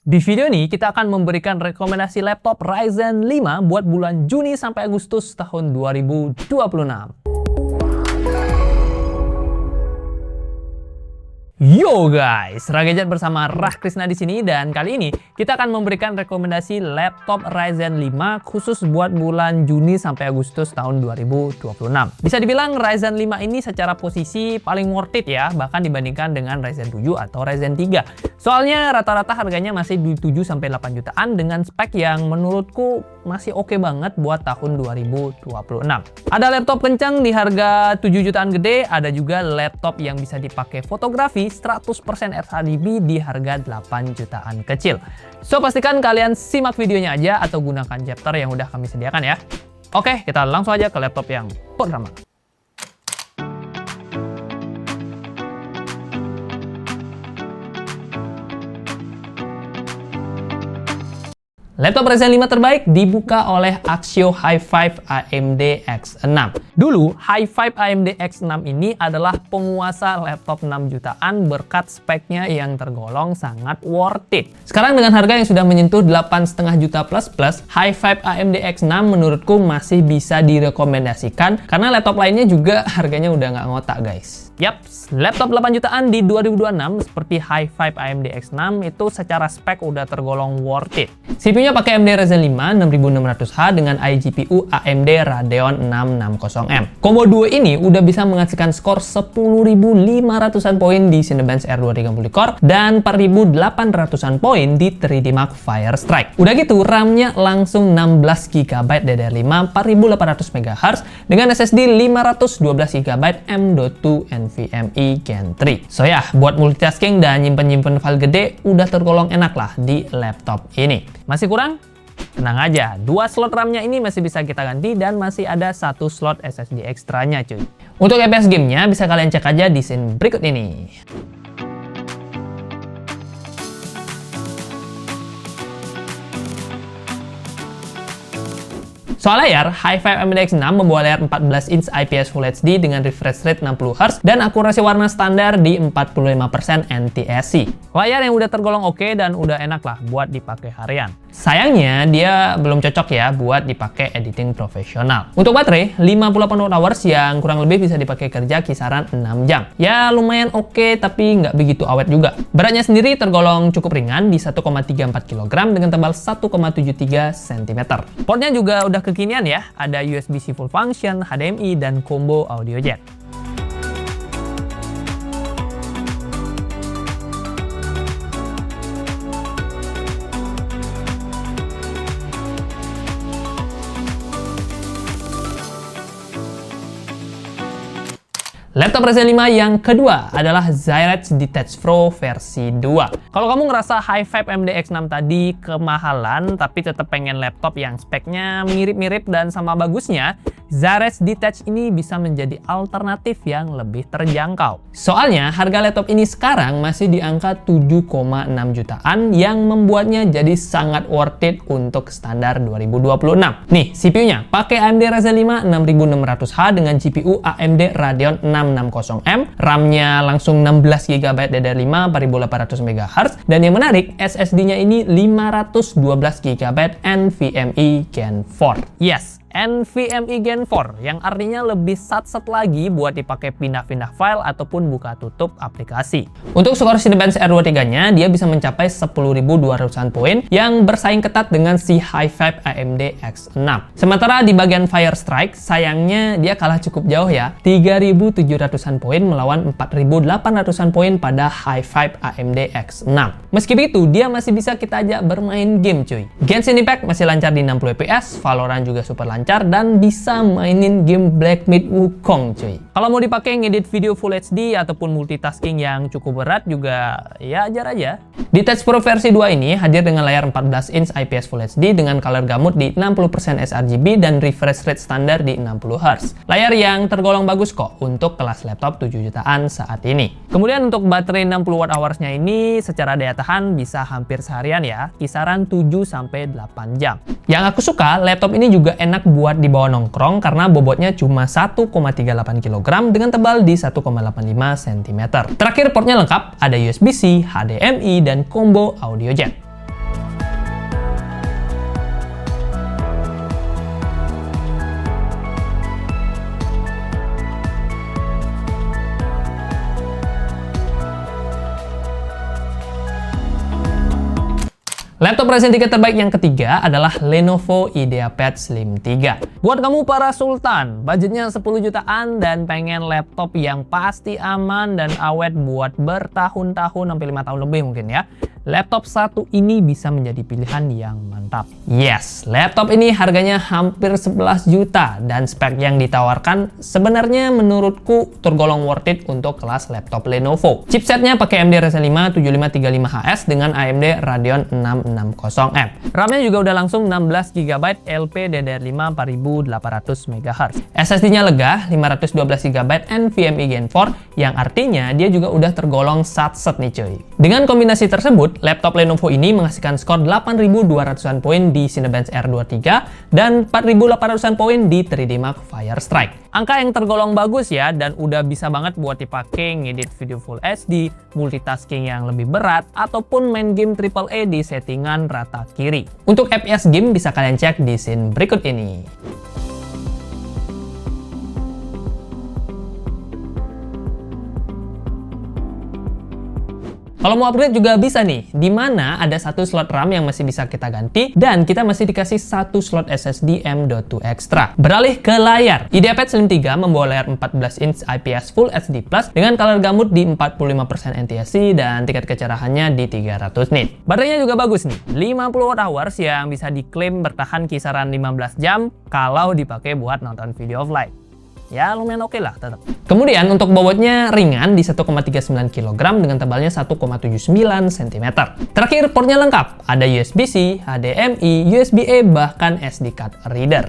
Di video ini kita akan memberikan rekomendasi laptop Ryzen 5 buat bulan Juni sampai Agustus tahun 2026. Yo guys, Ragadget bersama Rah Krisna di sini, dan kali ini kita akan memberikan rekomendasi laptop Ryzen 5 khusus buat bulan Juni sampai Agustus tahun 2026. Bisa dibilang Ryzen 5 ini secara posisi paling worth it ya, bahkan dibandingkan dengan Ryzen 7 atau Ryzen 3. Soalnya rata-rata harganya masih di 7 sampai 8 jutaan dengan spek yang menurutku masih oke banget buat tahun 2026. Ada laptop kencang di harga 7 jutaan gede, ada juga laptop yang bisa dipakai fotografi 100% RHDB di harga 8 jutaan kecil. So pastikan kalian simak videonya aja atau gunakan chapter yang udah kami sediakan ya. Oke, kita langsung aja ke laptop yang pertama. Laptop Ryzen 5 terbaik dibuka oleh Axio Hi5 AMD X6. Dulu, Hi5 AMD X6 ini adalah penguasa laptop 6 jutaan berkat speknya yang tergolong sangat worth it. Sekarang dengan harga yang sudah menyentuh 8,5 juta plus, Hi5 AMD X6 menurutku masih bisa direkomendasikan karena laptop lainnya juga harganya udah nggak ngotak guys. Yaps, laptop 8 jutaan di 2026 seperti Hi5 AMD X6 itu secara spek udah tergolong worth it. CPU-nya pakai AMD Ryzen 5 6600H dengan iGPU AMD Radeon 660M. Combo duo ini udah bisa menghasilkan skor 10.500-an poin di Cinebench R230 Core dan 4.800-an poin di 3D Mark Firestrike. Udah gitu, RAM-nya langsung 16GB DDR5 4800 MHz dengan SSD 512GB M.2 NVMe Gen 3. So ya, buat multitasking dan nyimpen file gede udah tergolong enak lah di laptop ini. Masih kurang? Tenang aja, 2 slot RAM-nya ini masih bisa kita ganti dan masih ada 1 slot SSD ekstranya cuy. Untuk FPS gamenya bisa kalian cek aja di scene berikut ini. Soal layar, Hi5 AMD X6 membawa layar 14 inch IPS Full HD dengan refresh rate 60Hz dan akurasi warna standar di 45% NTSC. Layar yang udah tergolong oke dan udah enak lah buat dipakai harian. Sayangnya dia belum cocok ya buat dipakai editing profesional. Untuk baterai, 58 Wh yang kurang lebih bisa dipakai kerja kisaran 6 jam. Ya lumayan oke tapi nggak begitu awet juga. Beratnya sendiri tergolong cukup ringan di 1,34 kg dengan tebal 1,73 cm. Portnya juga udah kekinian ya, ada USB-C full function, HDMI, dan combo audio jack. Laptop Ryzen 5 yang kedua adalah Zyrex Detach Pro versi 2. Kalau kamu ngerasa Hi5 AMD X6 tadi kemahalan tapi tetap pengen laptop yang speknya mirip-mirip dan sama bagusnya, Zyrex Detach ini bisa menjadi alternatif yang lebih terjangkau. Soalnya harga laptop ini sekarang masih di angka 7,6 jutaan yang membuatnya jadi sangat worth it untuk standar 2026. Nih, CPU-nya pakai AMD Ryzen 5 6600H dengan GPU AMD Radeon 660M, RAM-nya langsung 16GB DDR5 4800 MHz, dan yang menarik SSD-nya ini 512GB NVMe Gen 4. Yes, NVMe Gen 4 yang artinya lebih sat-sat lagi buat dipakai pindah-pindah file ataupun buka tutup aplikasi. Untuk skor Cinebench R23-nya dia bisa mencapai 10.200-an poin yang bersaing ketat dengan si Hi5 AMD X6. Sementara di bagian Firestrike sayangnya dia kalah cukup jauh ya, 3.700-an poin melawan 4.800-an poin pada Hi5 AMD X6. Meski begitu dia masih bisa kita ajak bermain game cuy. Genshin Impact masih lancar di 60 fps, Valorant juga super lancar dan bisa mainin game Black Myth Wukong cuy. Kalau mau dipakai ngedit video Full HD ataupun multitasking yang cukup berat juga ya ajar aja. Detach Pro versi 2 ini hadir dengan layar 14 inch IPS Full HD dengan color gamut di 60% sRGB dan refresh rate standar di 60Hz. Layar yang tergolong bagus kok untuk kelas laptop 7 jutaan saat ini. Kemudian untuk baterai 60 Wh-nya ini secara daya tahan bisa hampir seharian ya, kisaran 7-8 jam. Yang aku suka, laptop ini juga enak buat dibawa nongkrong karena bobotnya cuma 1,38 kg dengan tebal di 1,85 cm. Terakhir portnya lengkap, ada USB-C, HDMI, dan combo audio jack. Laptop Ryzen 3 terbaik yang ketiga adalah Lenovo IdeaPad Slim 3. Buat kamu para sultan, budgetnya 10 jutaan dan pengen laptop yang pasti aman dan awet buat bertahun-tahun sampai 5 tahun lebih mungkin ya. Laptop satu ini bisa menjadi pilihan yang mantap. Yes, laptop ini harganya hampir 11 juta dan spek yang ditawarkan sebenarnya menurutku tergolong worth it untuk kelas laptop Lenovo. Chipsetnya pakai AMD Ryzen 5 7535HS dengan AMD Radeon 660M. RAM-nya juga udah langsung 16 GB LPDDR5 4800 MHz. SSD-nya lega 512 GB NVMe Gen 4 yang artinya dia juga udah tergolong satset nih cuy. Dengan kombinasi tersebut, laptop Lenovo ini menghasilkan skor 8200-an poin di Cinebench R23 dan 4800-an poin di 3D Mark Firestrike. Angka yang tergolong bagus ya dan udah bisa banget buat dipakai ngedit video Full HD, multitasking yang lebih berat, ataupun main game AAA di settingan rata kiri. Untuk FPS game bisa kalian cek di scene berikut ini. Kalau mau upgrade juga bisa nih, di mana ada satu slot RAM yang masih bisa kita ganti dan kita masih dikasih satu slot SSD M.2 ekstra. Beralih ke layar, IdeaPad Slim 3 membawa layar 14 inch IPS Full HD Plus dengan color gamut di 45% NTSC dan tingkat kecerahannya di 300 nit. Baterainya juga bagus nih, 50 Wh yang bisa diklaim bertahan kisaran 15 jam kalau dipakai buat nonton video offline. Ya lumayan oke lah tetap. Kemudian untuk bobotnya ringan di 1,39 kg dengan tebalnya 1,79 cm. Terakhir portnya lengkap, ada USB-C, HDMI, USB-A, bahkan SD card reader.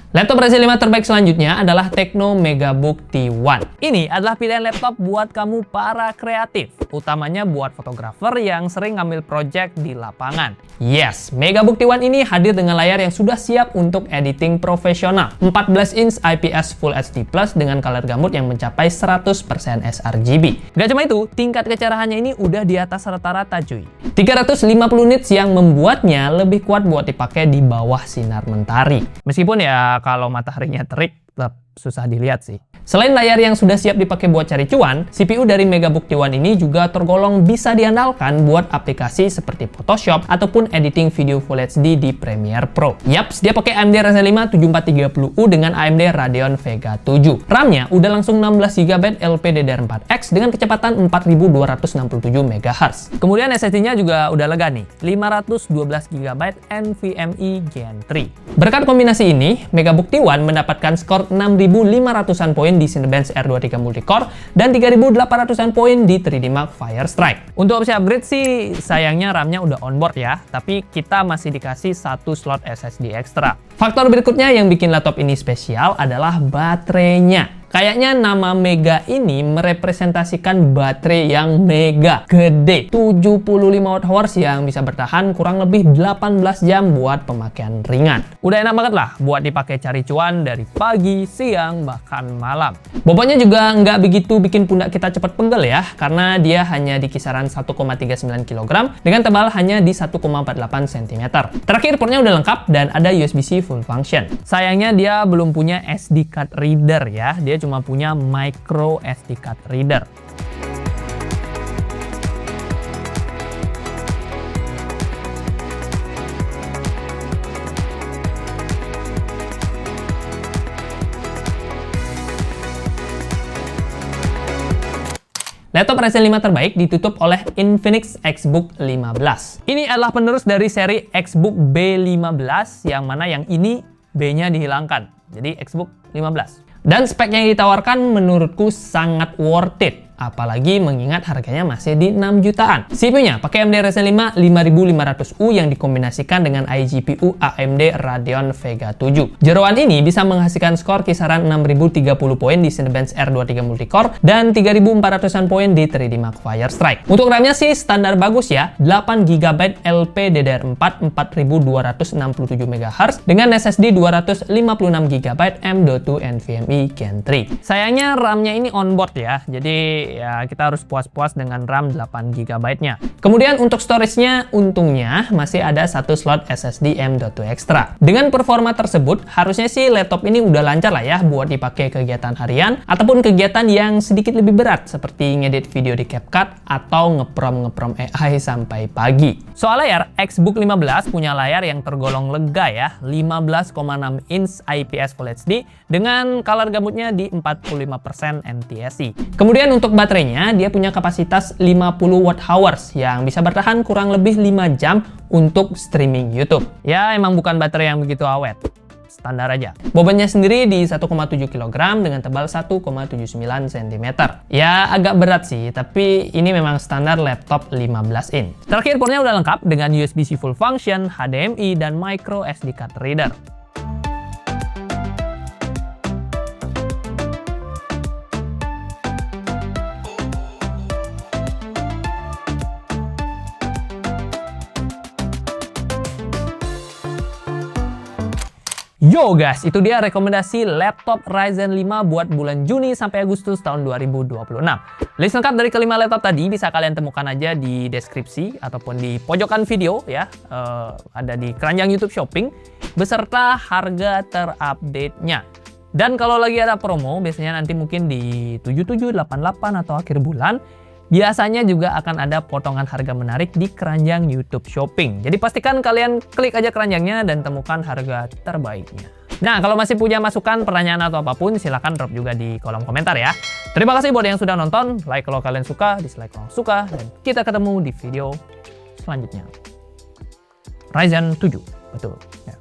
Laptop Ryzen 5 terbaik selanjutnya adalah Tecno Megabook T1. Ini adalah pilihan laptop buat kamu para kreatif, utamanya buat fotografer yang sering ngambil project di lapangan. Yes, Megabook T1 ini hadir dengan layar yang sudah siap untuk editing profesional. 14 inch IPS Full HD Plus dengan color gamut yang mencapai 100% sRGB. Gak cuma itu, tingkat kecerahannya ini udah di atas rata-rata cuy. 350 nits yang membuatnya lebih kuat buat dipakai di bawah sinar mentari. Meskipun ya kalau mataharinya terik tetap susah dilihat sih. Selain layar yang sudah siap dipakai buat cari cuan, CPU dari Megabook T1 ini juga tergolong bisa diandalkan buat aplikasi seperti Photoshop ataupun editing video Full HD di Premiere Pro. Yaps, dia pakai AMD Ryzen 5 7430U dengan AMD Radeon Vega 7. RAM-nya udah langsung 16 GB LPDDR4X dengan kecepatan 4267 MHz. Kemudian SSD-nya juga udah lega nih, 512 GB NVMe Gen 3. Berkat kombinasi ini, Megabook T1 mendapatkan skor 6500-an poin di Cinebench R23 Multicore dan 3800-an poin di 3D Mark Firestrike. Untuk opsi upgrade sih sayangnya RAM-nya udah onboard ya, tapi kita masih dikasih satu slot SSD ekstra. Faktor berikutnya yang bikin laptop ini spesial adalah baterainya. Kayaknya nama Mega ini merepresentasikan baterai yang mega gede, 75 Wh yang bisa bertahan kurang lebih 18 jam buat pemakaian ringan. Udah enak banget lah buat dipakai cari cuan dari pagi, siang, bahkan malam. Bobotnya juga nggak begitu bikin pundak kita cepat pegel ya, karena dia hanya di kisaran 1,39 kg dengan tebal hanya di 1,48 cm. Terakhir portnya udah lengkap dan ada USB-C full function. Sayangnya dia belum punya SD card reader ya, dia cuma punya micro SD card reader. Laptop Ryzen 5 terbaik ditutup oleh Infinix XBook 15. Ini adalah penerus dari seri XBook B15 yang mana yang ini B-nya dihilangkan. Jadi XBook 15. Dan spek yang ditawarkan menurutku sangat worth it. Apalagi mengingat harganya masih di 6 jutaan. CPU-nya pakai AMD Ryzen 5 5500U yang dikombinasikan dengan iGPU AMD Radeon Vega 7. Jeroan ini bisa menghasilkan skor kisaran 6030 poin di Cinebench R23 Multicore dan 3400-an poin di 3D Mark Firestrike. Untuk RAM-nya sih standar bagus ya, 8 GB LPDDR4 4267 MHz dengan SSD 256 GB M.2 NVMe Gen 3. Sayangnya RAM-nya ini onboard ya, jadi ya kita harus puas-puas dengan RAM 8 GB-nya. Kemudian untuk storage-nya, untungnya masih ada satu slot SSD M.2 extra. Dengan performa tersebut, harusnya sih laptop ini udah lancar lah ya buat dipakai kegiatan harian ataupun kegiatan yang sedikit lebih berat seperti ngedit video di CapCut atau ngeprom AI sampai pagi. Soal layar, Xbook 15 punya layar yang tergolong lega ya, 15,6 inch IPS Full HD dengan color gamutnya di 45% NTSC. Kemudian untuk baterainya, dia punya kapasitas 50 Wh yang bisa bertahan kurang lebih 5 jam untuk streaming YouTube. Ya, emang bukan baterai yang begitu awet. Standar aja. Bobotnya sendiri di 1,7 kg dengan tebal 1,79 cm. Ya agak berat sih, tapi ini memang standar laptop 15 in. Terakhir, portnya udah lengkap dengan USB-C full function, HDMI, dan micro SD card reader. Yo guys, itu dia rekomendasi laptop Ryzen 5 buat bulan Juni sampai Agustus tahun 2026. List lengkap dari kelima laptop tadi bisa kalian temukan aja di deskripsi ataupun di pojokan video ya. Ada di keranjang YouTube Shopping beserta harga terupdate-nya. Dan kalau lagi ada promo, biasanya nanti mungkin di 7788 atau akhir bulan, biasanya juga akan ada potongan harga menarik di keranjang YouTube Shopping. Jadi pastikan kalian klik aja keranjangnya dan temukan harga terbaiknya. Nah, kalau masih punya masukan, pertanyaan atau apapun, silahkan drop juga di kolom komentar ya. Terima kasih buat yang sudah nonton. Like kalau kalian suka, dislike kalau suka. Dan kita ketemu di video selanjutnya. Ryzen 7, betul. Ya.